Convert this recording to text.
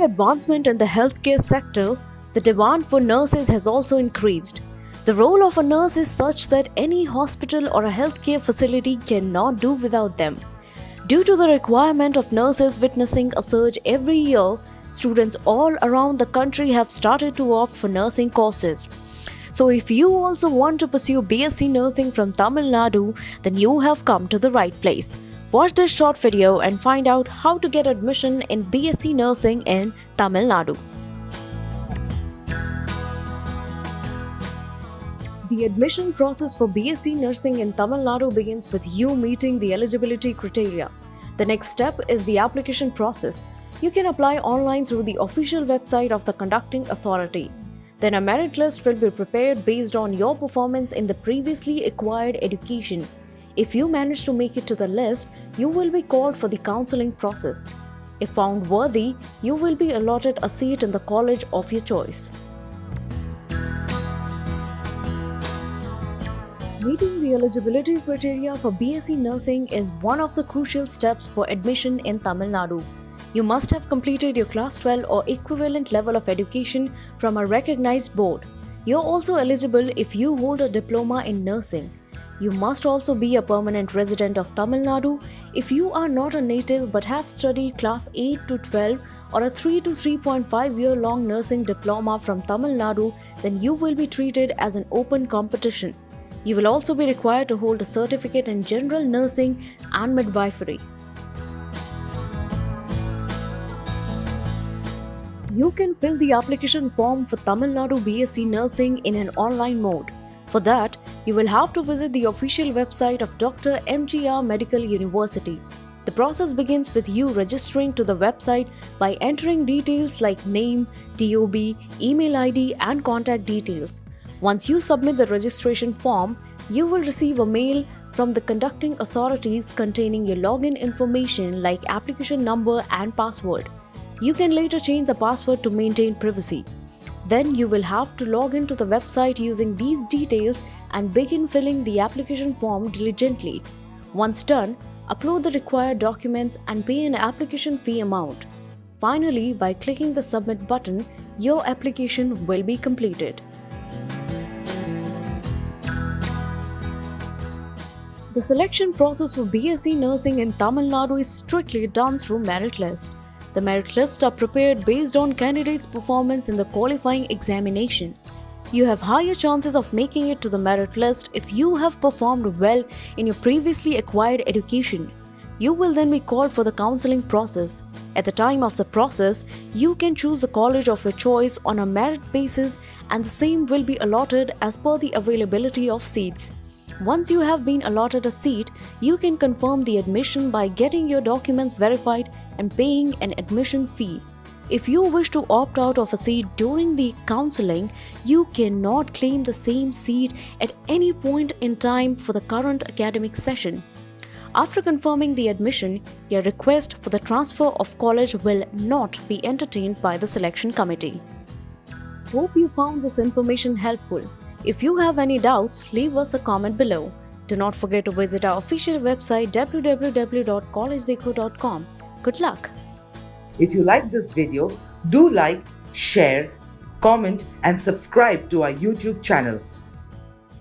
the advancement in the healthcare sector, the demand for nurses has also increased. The role of a nurse is such that any hospital or a healthcare facility cannot do without them. Due to the requirement of nurses witnessing a surge every year, students all around the country have started to opt for nursing courses. So if you also want to pursue BSc Nursing from Tamil Nadu, then you have come to the right place. Watch this short video and find out how to get admission in BSc Nursing in Tamil Nadu. The admission process for BSc Nursing in Tamil Nadu begins with you meeting the eligibility criteria. The next step is the application process. You can apply online through the official website of the conducting authority. Then a merit list will be prepared based on your performance in the previously acquired education. If you manage to make it to the list, you will be called for the counseling process. If found worthy, you will be allotted a seat in the college of your choice. Meeting the eligibility criteria for BSc Nursing is one of the crucial steps for admission in Tamil Nadu. You must have completed your class 12 or equivalent level of education from a recognized board. You're also eligible if you hold a diploma in nursing. You must also be a permanent resident of Tamil Nadu. If you are not a native but have studied class 8 to 12 or a 3 to 3.5 year long nursing diploma from Tamil Nadu, then you will be treated as an open competition. You will also be required to hold a certificate in general nursing and midwifery. You can fill the application form for Tamil Nadu BSc Nursing in an online mode. For that, you will have to visit the official website of Dr. MGR Medical University. The process begins with you registering to the website by entering details like name, DOB, email ID, and contact details. Once you submit the registration form, you will receive a mail from the conducting authorities containing your login information like application number and password. You can later change the password to maintain privacy. Then you will have to log into the website using these details and begin filling the application form diligently. Once done, upload the required documents and pay an application fee amount. Finally, by clicking the submit button, your application will be completed. The selection process for BSc Nursing in Tamil Nadu is strictly done through merit list. The merit lists are prepared based on candidates' performance in the qualifying examination. You have higher chances of making it to the merit list if you have performed well in your previously acquired education. You will then be called for the counseling process. At the time of the process, you can choose the college of your choice on a merit basis, and the same will be allotted as per the availability of seats. Once you have been allotted a seat, you can confirm the admission by getting your documents verified and paying an admission fee. If you wish to opt out of a seat during the counseling, you cannot claim the same seat at any point in time for the current academic session. After confirming the admission, your request for the transfer of college will not be entertained by the selection committee. Hope you found this information helpful. If you have any doubts, leave us a comment below. Do not forget to visit our official website www.collegedekho.com. Good luck! If you like this video, do like, share, comment and subscribe to our YouTube channel.